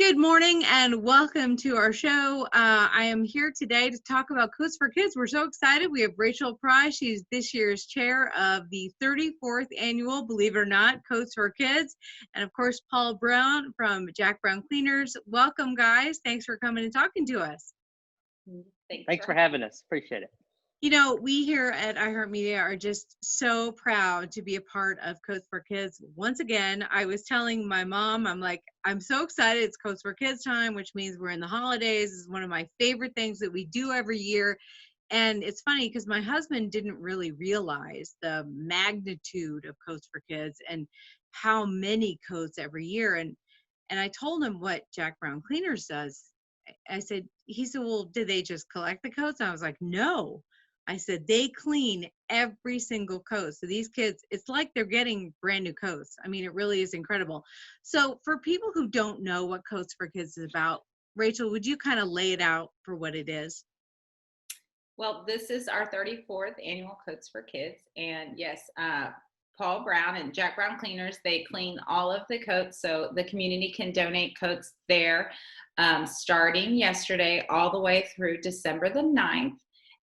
Good morning and welcome to our show. I am here today to talk about Coats for Kids. We're so excited. We have Rachel Pry. She's this year's chair of the 34th annual, believe it or not, Coats for Kids. And of course, Paul Brown from Jack Brown Cleaners. Welcome, guys. Thanks for coming and talking to us. Thanks for having us. Appreciate it. You know, we here at iHeartMedia are just so proud to be a part of Coats for Kids. Once again, I was telling my mom, I'm like, I'm so excited. It's Coats for Kids time, which means we're in the holidays. It's one of my favorite things that we do every year. And it's funny because my husband didn't really realize the magnitude of Coats for Kids and how many coats every year. And I told him what Jack Brown Cleaners does. He said, well, did they just collect the coats? And I was like, no. I said, they clean every single coat. So these kids, it's like they're getting brand new coats. I mean, it really is incredible. So for people who don't know what Coats for Kids is about, Rachel, would you kind of lay it out for what it is? Well, this is our 34th annual Coats for Kids. And yes, Paul Brown and Jack Brown Cleaners, they clean all of the coats. So the community can donate coats there starting yesterday all the way through December the 9th.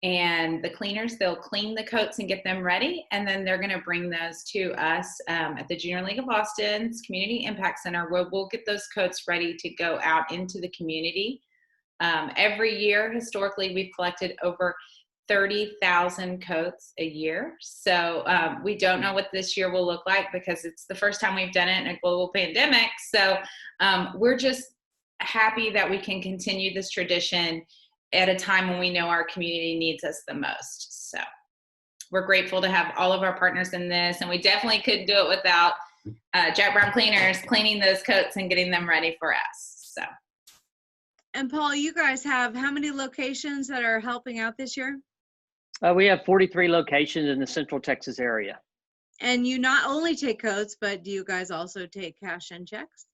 And the cleaners, they'll clean the coats and get them ready. And then they're going to bring those to us at the Junior League of Austin's Community Impact Center, where we'll get those coats ready to go out into the community. Every year, historically, we've collected over 30,000 coats a year. So we don't know what this year will look like because it's the first time we've done it in a global pandemic. So we're just happy that we can continue this tradition at a time when we know our community needs us the most. So we're grateful to have all of our partners in this, and we definitely couldn't do it without Jack Brown Cleaners cleaning those coats and getting them ready for us. So. And Paul, you guys have how many locations that are helping out this year? We have 43 locations in the Central Texas area. And you not only take coats, but do you guys also take cash and checks?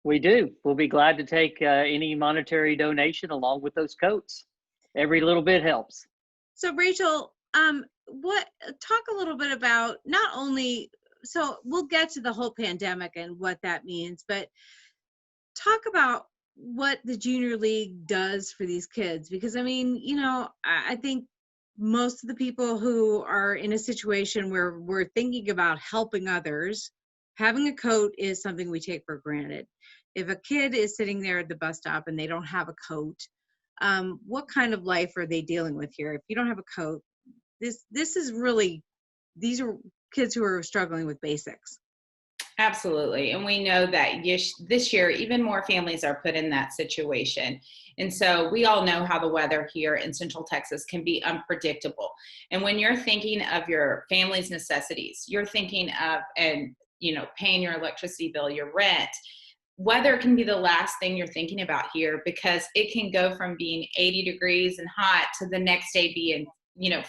We do. We'll be glad to take any monetary donation along with those coats. Every little bit helps. So Rachel, talk a little bit about not only, so we'll get to the whole pandemic and what that means, but talk about what the Junior League does for these kids. Because I mean, you know, I think most of the people who are in a situation where we're thinking about helping others, having a coat is something we take for granted. If a kid is sitting there at the bus stop and they don't have a coat, what kind of life are they dealing with here? If you don't have a coat, this is really, these are kids who are struggling with basics. Absolutely. And we know that this year, even more families are put in that situation. And so we all know how the weather here in Central Texas can be unpredictable. And when you're thinking of your family's necessities, you're thinking of, paying your electricity bill, your rent, weather can be the last thing you're thinking about here because it can go from being 80 degrees and hot to the next day being,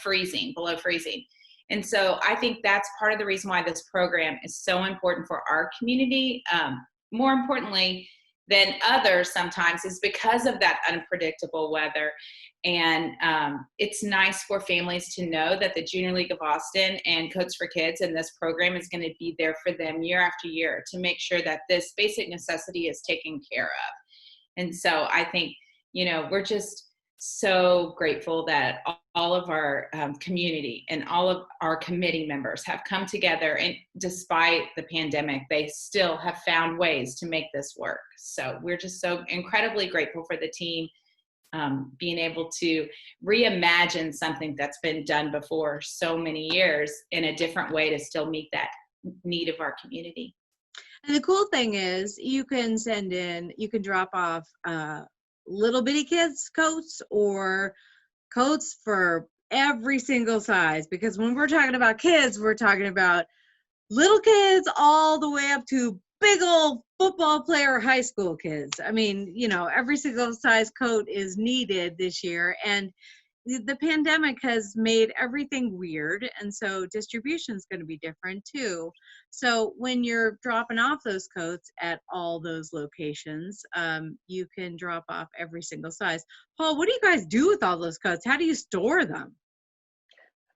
freezing, below freezing. And so I think that's part of the reason why this program is so important for our community. More importantly than others sometimes is because of that unpredictable weather. And it's nice for families to know that the Junior League of Austin and Coats for Kids and this program is going to be there for them year after year to make sure that this basic necessity is taken care of. And so I think, we're just so grateful that all of our community and all of our committee members have come together, and despite the pandemic, they still have found ways to make this work. So we're just so incredibly grateful for the team being able to reimagine something that's been done before so many years in a different way to still meet that need of our community. And the cool thing is you can drop off little bitty kids coats or coats for every single size, because when we're talking about kids, we're talking about little kids all the way up to big old football player high school kids. I mean, every single size coat is needed this year, and the pandemic has made everything weird, and so distribution is going to be different too. So when you're dropping off those coats at all those locations, you can drop off every single size. Paul, what do you guys do with all those coats? How do you store them?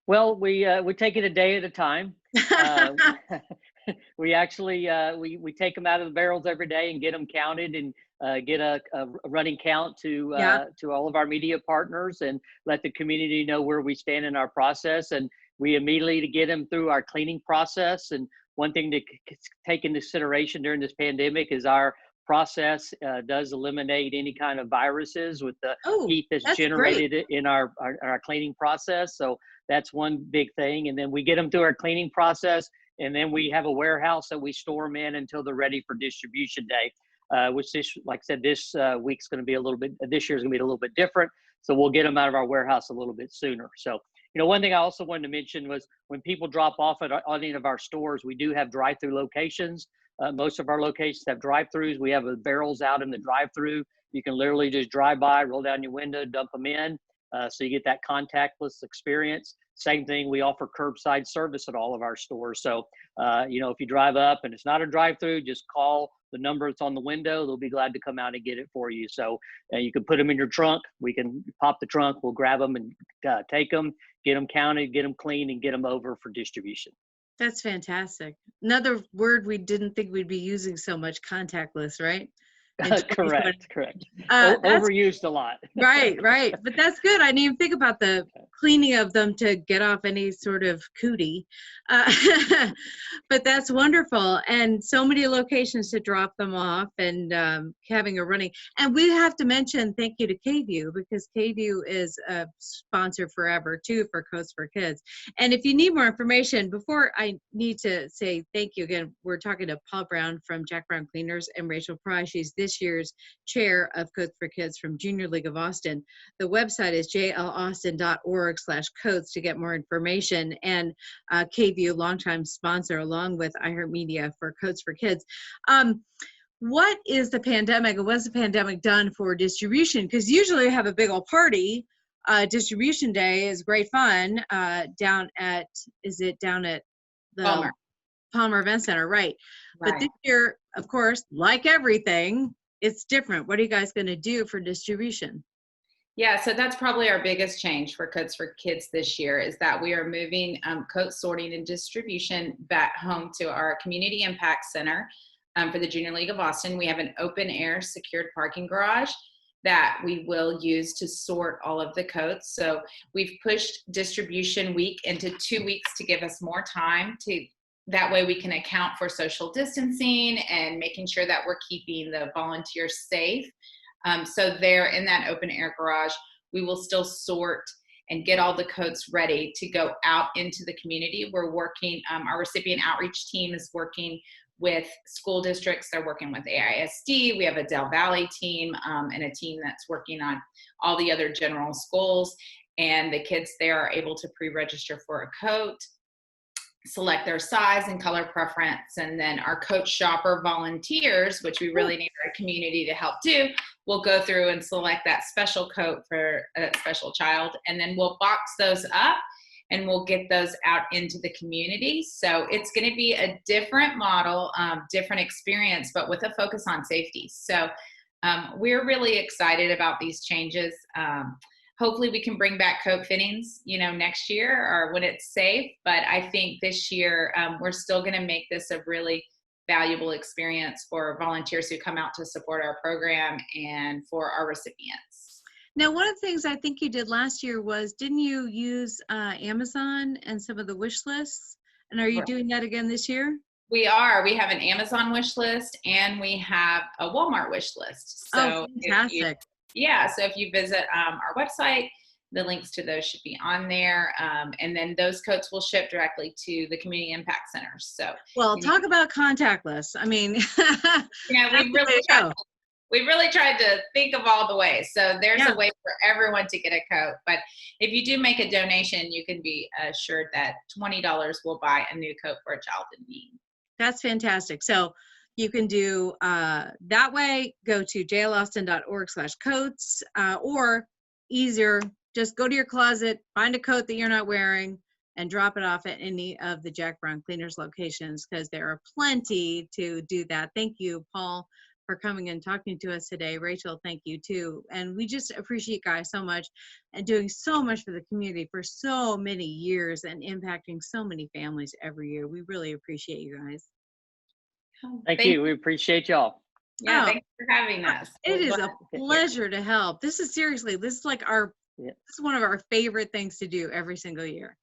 Well, we take it a day at a time. We actually we take them out of the barrels every day and get them counted and get a running count Yeah. to all of our media partners and let the community know where we stand in our process. And we immediately to get them through our cleaning process. And one thing to take into consideration during this pandemic is our process does eliminate any kind of viruses with the Oh, heat that's that's great. generated in our cleaning process. So that's one big thing. And then we get them through our cleaning process, and then we have a warehouse that we store them in until they're ready for distribution day. Which this, like I said, this week's going to be a little bit, this year's going to be a little bit different. So we'll get them out of our warehouse a little bit sooner. So, one thing I also wanted to mention was when people drop off at any of our stores, we do have drive-through locations. Most of our locations have drive-throughs. We have barrels out in the drive-through. You can literally just drive by, roll down your window, dump them in. So you get that contactless experience. Same thing, we offer curbside service at all of our stores. So, if you drive up and it's not a drive-through, just call the number that's on the window. They'll be glad to come out and get it for you. So you can put them in your trunk. We can pop the trunk. We'll grab them and take them, get them counted, get them cleaned, and get them over for distribution. That's fantastic. Another word we didn't think we'd be using so much, contactless, right? Correct. That's Overused a lot. right. But that's good. I didn't even think about the cleaning of them to get off any sort of cootie. But that's wonderful. And so many locations to drop them off and having a running. And we have to mention thank you to KView, because KView is a sponsor forever too for Coats for Kids. And if you need more information, before I need to say thank you again, we're talking to Paul Brown from Jack Brown Cleaners and Rachel Pry. She's this year's chair of Coats for Kids from Junior League of Austin. The website is jlaustin.org/coats to get more information. And KView, longtime sponsor, along with iHeartMedia for Coats for Kids. What is the pandemic, or what's the pandemic done for distribution? Because usually you have a big old party. Distribution day is great fun down at the Palmer Event Center, right? But this year, of course, like everything, it's different. What are you guys going to do for distribution? Yeah, so that's probably our biggest change for Coats for Kids this year, is that we are moving coat sorting and distribution back home to our Community Impact Center for the Junior League of Austin. We have an open air secured parking garage that we will use to sort all of the coats. So we've pushed distribution week into 2 weeks to give us more time that way we can account for social distancing and making sure that we're keeping the volunteers safe. So there in that open air garage, we will still sort and get all the coats ready to go out into the community. We're working, our recipient outreach team is working with school districts. They're working with AISD. We have a Del Valley team and a team that's working on all the other general schools. And the kids there are able to pre-register for a coat, select their size and color preference, and then our coach shopper volunteers, which we really need our community to help do, will go through and select that special coat for a special child, and then we'll box those up and we'll get those out into the community. So it's going to be a different model, different experience, but with a focus on safety. So we're really excited about these changes. Hopefully we can bring back coat fittings, next year or when it's safe. But I think this year we're still going to make this a really valuable experience for volunteers who come out to support our program and for our recipients. Now, one of the things I think you did last year was, didn't you use Amazon and some of the wish lists? And are you doing that again this year? We are. We have an Amazon wish list and we have a Walmart wish list. So fantastic. So if you visit our website, the links to those should be on there. And then those coats will ship directly to the Community Impact Centers. So, talk about contactless. I mean, we really tried to think of all the ways. So there's a way for everyone to get a coat. But if you do make a donation, you can be assured that $20 will buy a new coat for a child in need. That's fantastic. So you can do that way, go to jlaustin.org/coats, or easier, just go to your closet, find a coat that you're not wearing, and drop it off at any of the Jack Brown Cleaners locations, because there are plenty to do that. Thank you, Paul, for coming and talking to us today. Rachel, thank you too. And we just appreciate you guys so much and doing so much for the community for so many years and impacting so many families every year. We really appreciate you guys. Thank you. We appreciate y'all. Yeah, Oh. thanks for having us. It is a Well, pleasure to help. This is seriously, this is like Yeah. this is one of our favorite things to do every single year.